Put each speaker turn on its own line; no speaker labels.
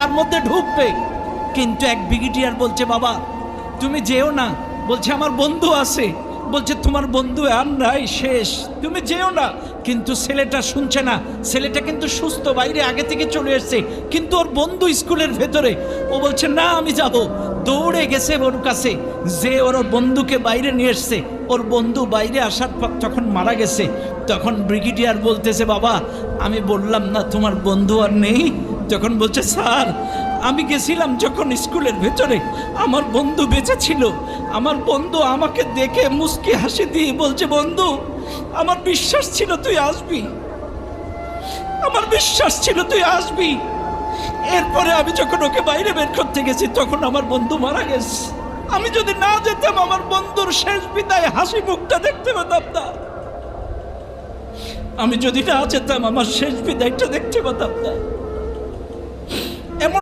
তার মধ্যে ঢুকবে। কিন্তু এক ব্রিগেডিয়ার বলছে, বাবা তুমি যেও না। বলছে আমার বন্ধু আছে। বলছে তোমার বন্ধু আর নাই, শেষ, তুমি যেও না। কিন্তু ছেলেটা শুনছে না। ছেলেটা কিন্তু সুস্থ, বাইরে আগে থেকে চলে এসছে, কিন্তু ওর বন্ধু স্কুলের ভেতরে। ও বলছে না আমি যাব। দৌড়ে গেছে ওর কাছে, যে ওর বন্ধুকে বাইরে নিয়ে এসছে। ওর বন্ধু বাইরে আসার পর যখন মারা গেছে, তখন ব্রিগেডিয়ার বলতেছে, বাবা আমি বললাম না তোমার বন্ধু আর নেই। তখন বলছে, স্যার আমি গেছিলাম যখন স্কুলের ভেতরে, আমার বন্ধু বেঁচে ছিল। আমার বন্ধু আমাকে দেখে মুস্কি হাসি দিয়ে বলছে, বন্ধু আমার বিশ্বাস ছিল তুই আসবি, আমার বিশ্বাস ছিল তুই আসবি। এরপরে আমি যখন ওকে বাইরে বের করতে গেছি, তখন আমার বন্ধু মারা গেছে। আমি যদি না যেতাম, আমার বন্ধুর শেষ বিদায় হাসি মুখটা দেখতে পেতাম না। আমি যদি না যেতাম, আমার শেষ বিদায়টা দেখতে পেতাম না।